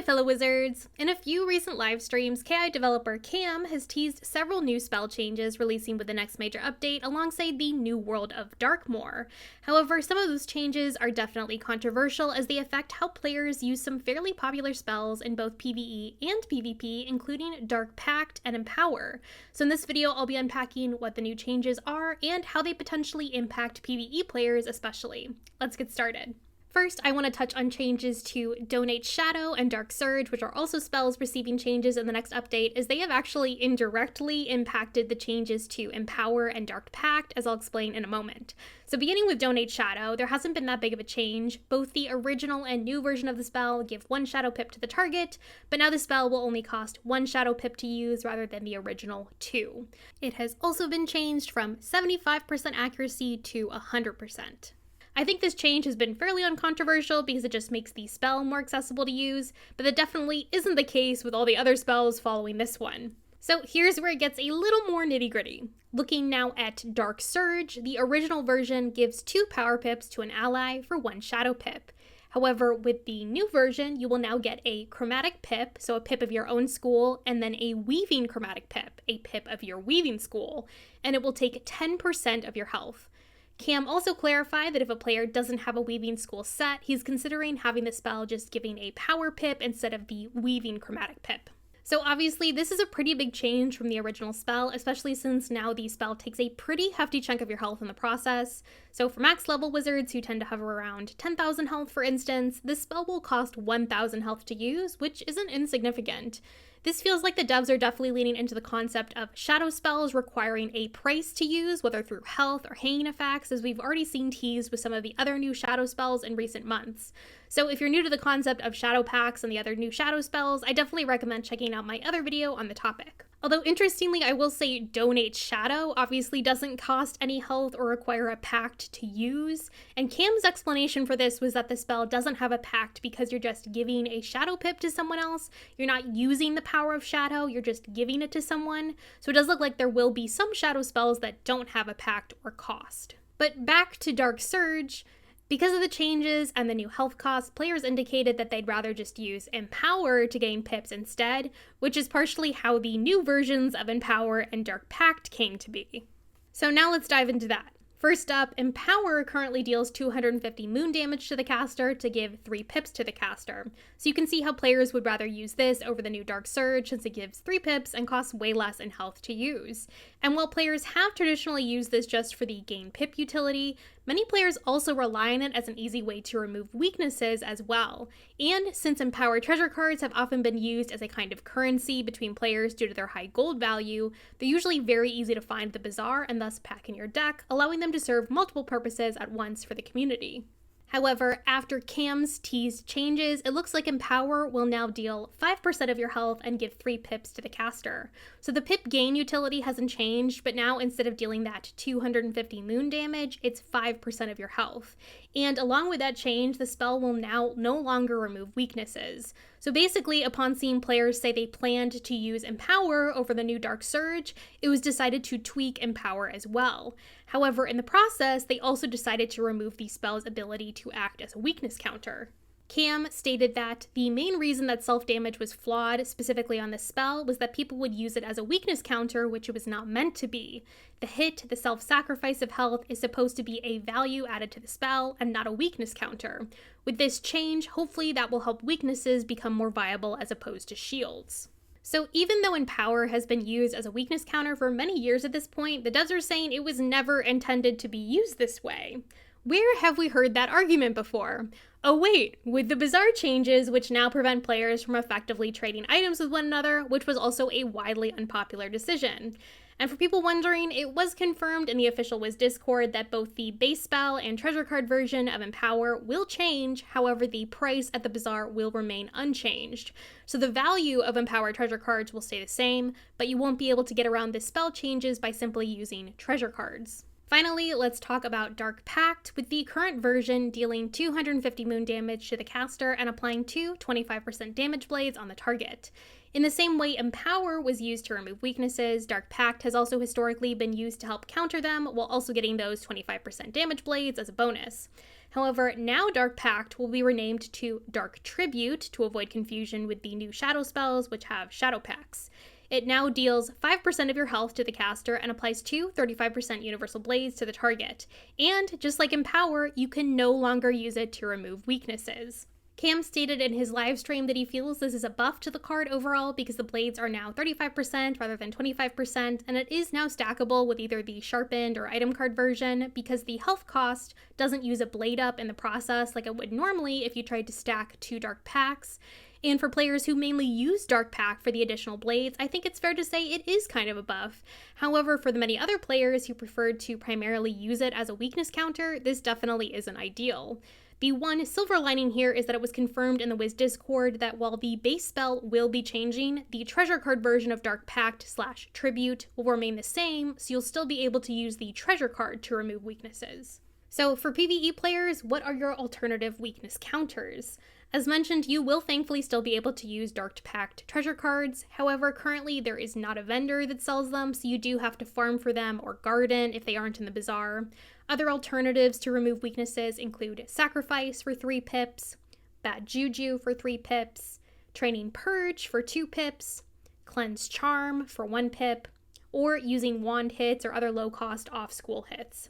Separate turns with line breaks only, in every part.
fellow wizards! In a few recent live streams, KI developer Cam has teased several new spell changes releasing with the next major update alongside the new world of Darkmoor. However, some of those changes are definitely controversial as they affect how players use some fairly popular spells in both PvE and PvP, including Dark Pact and Empower. So in this video, I'll be unpacking what the new changes are and how they potentially impact PvE players especially. Let's get started. First, I want to touch on changes to Donate Shadow and Dark Surge, which are also spells receiving changes in the next update, as they have actually indirectly impacted the changes to Empower and Dark Pact, as I'll explain in a moment. So beginning with Donate Shadow, there hasn't been that big of a change. Both the original and new version of the spell give 1 Shadow Pip to the target, but now the spell will only cost 1 Shadow Pip to use rather than the original 2. It has also been changed from 75% accuracy to 100%. I think this change has been fairly uncontroversial because it just makes the spell more accessible to use, but that definitely isn't the case with all the other spells following this one. So here's where it gets a little more nitty-gritty. Looking now at Dark Surge, the original version gives 2 power pips to an ally for 1 shadow pip. However, with the new version, you will now get a chromatic pip, so a pip of your own school, and then a weaving chromatic pip, a pip of your weaving school, and it will take 10% of your health. Cam also clarified that if a player doesn't have a weaving school set, he's considering having the spell just giving a power pip instead of the weaving chromatic pip. So obviously this is a pretty big change from the original spell, especially since now the spell takes a pretty hefty chunk of your health in the process. So for max level wizards who tend to hover around 10,000 health for instance, this spell will cost 1,000 health to use, which isn't insignificant. This feels like the devs are definitely leaning into the concept of shadow spells requiring a price to use, whether through health or hanging effects, as we've already seen teased with some of the other new shadow spells in recent months. So if you're new to the concept of shadow packs and the other new shadow spells, I definitely recommend checking out my other video on the topic. Although interestingly, I will say Donate Shadow obviously doesn't cost any health or require a pact to use, and Cam's explanation for this was that the spell doesn't have a pact because you're just giving a shadow pip to someone else. You're not using the power of shadow, you're just giving it to someone. So it does look like there will be some shadow spells that don't have a pact or cost. But back to Dark Surge. Because of the changes and the new health costs, players indicated that they'd rather just use Empower to gain pips instead, which is partially how the new versions of Empower and Dark Pact came to be. So now let's dive into that. First up, Empower currently deals 250 moon damage to the caster to give 3 pips to the caster. So you can see how players would rather use this over the new Dark Surge since it gives 3 pips and costs way less in health to use. And while players have traditionally used this just for the gain pip utility, many players also rely on it as an easy way to remove weaknesses as well. And since Empower treasure cards have often been used as a kind of currency between players due to their high gold value, they're usually very easy to find at the bazaar and thus pack in your deck, allowing them to serve multiple purposes at once for the community. However, after Cam's teased changes, it looks like Empower will now deal 5% of your health and give 3 pips to the caster. So the pip gain utility hasn't changed, but now instead of dealing that 250 moon damage, it's 5% of your health. And along with that change, the spell will now no longer remove weaknesses. So basically, upon seeing players say they planned to use Empower over the new Dark Surge, it was decided to tweak Empower as well. However, in the process, they also decided to remove the spell's ability to act as a weakness counter. Cam stated that the main reason that self-damage was flawed specifically on this spell was that people would use it as a weakness counter, which it was not meant to be. The hit, the self-sacrifice of health, is supposed to be a value added to the spell and not a weakness counter. With this change, hopefully that will help weaknesses become more viable as opposed to shields. So even though Empower has been used as a weakness counter for many years at this point, the devs are saying it was never intended to be used this way. Where have we heard that argument before? Oh wait, with the Bazaar changes, which now prevent players from effectively trading items with one another, which was also a widely unpopular decision. And for people wondering, it was confirmed in the official Wiz Discord that both the base spell and treasure card version of Empower will change, however the price at the Bazaar will remain unchanged. So the value of Empower treasure cards will stay the same, but you won't be able to get around the spell changes by simply using treasure cards. Finally, let's talk about Dark Pact, with the current version dealing 250 moon damage to the caster and applying 2 25% damage blades on the target. In the same way Empower was used to remove weaknesses, Dark Pact has also historically been used to help counter them while also getting those 25% damage blades as a bonus. However, now Dark Pact will be renamed to Dark Tribute to avoid confusion with the new shadow spells, which have shadow packs. It now deals 5% of your health to the caster and applies 2 35% universal blades to the target. And, just like Empower, you can no longer use it to remove weaknesses. Cam stated in his live stream that he feels this is a buff to the card overall because the blades are now 35% rather than 25%, and it is now stackable with either the sharpened or item card version because the health cost doesn't use a blade up in the process like it would normally if you tried to stack 2 dark packs. And for players who mainly use Dark Pact for the additional blades, I think it's fair to say it is kind of a buff. However, for the many other players who preferred to primarily use it as a weakness counter, this definitely isn't ideal. The one silver lining here is that it was confirmed in the Wiz Discord that while the base spell will be changing, the treasure card version of Dark Pact / Tribute will remain the same, so you'll still be able to use the treasure card to remove weaknesses. So for PvE players, what are your alternative weakness counters? As mentioned, you will thankfully still be able to use Dark Pact treasure cards. However, currently there is not a vendor that sells them, so you do have to farm for them or garden if they aren't in the bazaar. Other alternatives to remove weaknesses include Sacrifice for 3 pips, Bad Juju for 3 pips, Training Purge for 2 pips, Cleanse Charm for 1 pip, or using wand hits or other low-cost off-school hits.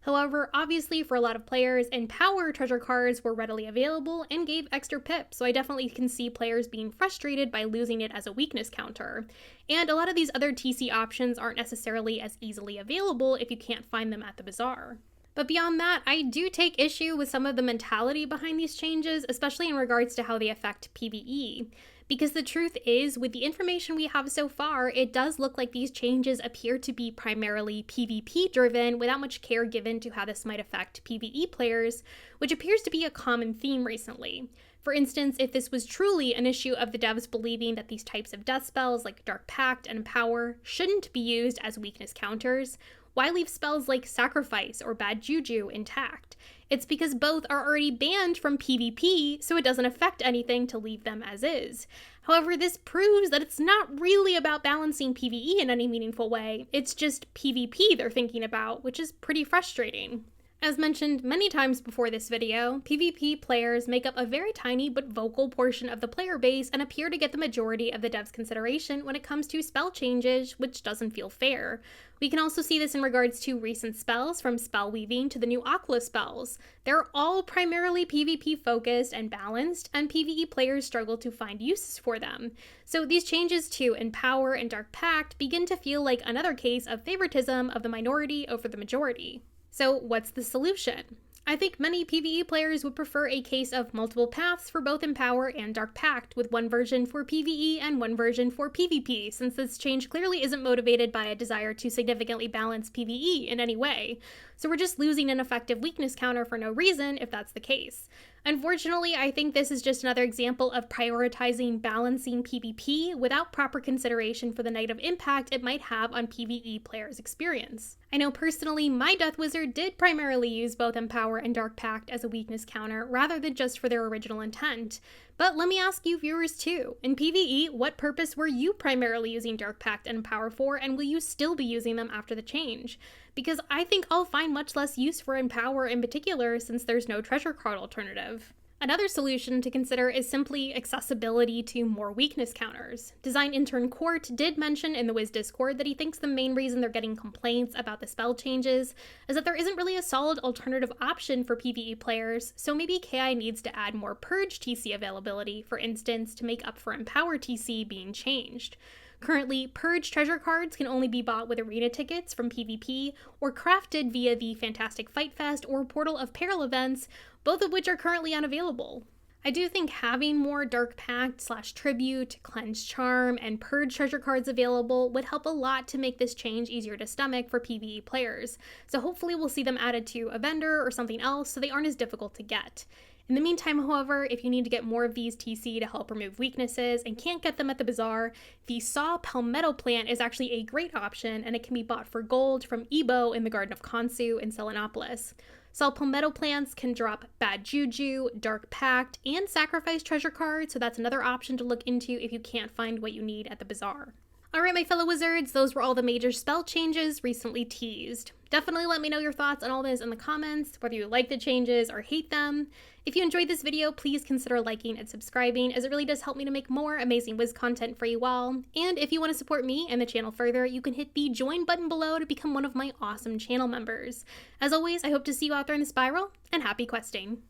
However, obviously for a lot of players, Empower treasure cards were readily available and gave extra pips, so I definitely can see players being frustrated by losing it as a weakness counter. And a lot of these other TC options aren't necessarily as easily available if you can't find them at the bazaar. But beyond that, I do take issue with some of the mentality behind these changes, especially in regards to how they affect PvE. Because the truth is, with the information we have so far, it does look like these changes appear to be primarily PvP driven without much care given to how this might affect PvE players, which appears to be a common theme recently. For instance, if this was truly an issue of the devs believing that these types of death spells like Dark Pact and Empower shouldn't be used as weakness counters, why leave spells like Sacrifice or Bad Juju intact? It's because both are already banned from PvP, so it doesn't affect anything to leave them as is. However, this proves that it's not really about balancing PvE in any meaningful way, it's just PvP they're thinking about, which is pretty frustrating. As mentioned many times before this video, PvP players make up a very tiny but vocal portion of the player base and appear to get the majority of the devs' consideration when it comes to spell changes, which doesn't feel fair. We can also see this in regards to recent spells, from spell weaving to the new Aquila spells. They're all primarily PvP focused and balanced, and PvE players struggle to find uses for them. So these changes to Empower and Dark Pact begin to feel like another case of favoritism of the minority over the majority. So what's the solution? I think many PvE players would prefer a case of multiple paths for both Empower and Dark Pact, with one version for PvE and one version for PvP, since this change clearly isn't motivated by a desire to significantly balance PvE in any way. So we're just losing an effective weakness counter for no reason if that's the case. Unfortunately, I think this is just another example of prioritizing balancing PvP without proper consideration for the negative impact it might have on PvE players' experience. I know personally, my Death Wizard did primarily use both Empower and Dark Pact as a weakness counter rather than just for their original intent. But let me ask you viewers too, in PvE, what purpose were you primarily using Dark Pact and Empower for, and will you still be using them after the change? Because I think I'll find much less use for Empower in particular since there's no treasure card alternative. Another solution to consider is simply accessibility to more weakness counters. Design intern Court did mention in the Wiz Discord that he thinks the main reason they're getting complaints about the spell changes is that there isn't really a solid alternative option for PvE players, so maybe KI needs to add more Purge TC availability, for instance, to make up for Empower TC being changed. Currently, Purge treasure cards can only be bought with arena tickets from PvP or crafted via the Fantastic Fight Fest or Portal of Peril events, both of which are currently unavailable. I do think having more Dark Pact / Tribute, Cleanse Charm, and Purge treasure cards available would help a lot to make this change easier to stomach for PvE players, so hopefully we'll see them added to a vendor or something else so they aren't as difficult to get. In the meantime, however, if you need to get more of these TC to help remove weaknesses and can't get them at the bazaar, the Saw Palmetto plant is actually a great option, and it can be bought for gold from Ebo in the Garden of Khonsu in Selenopolis. Saw Palmetto plants can drop Bad Juju, Dark Pact, and Sacrifice treasure cards, so that's another option to look into if you can't find what you need at the bazaar. Alright, my fellow wizards, those were all the major spell changes recently teased. Definitely let me know your thoughts on all this in the comments, whether you like the changes or hate them. If you enjoyed this video, please consider liking and subscribing, as it really does help me to make more amazing Wiz content for you all. And if you want to support me and the channel further, you can hit the join button below to become one of my awesome channel members. As always, I hope to see you out there in the spiral, and happy questing!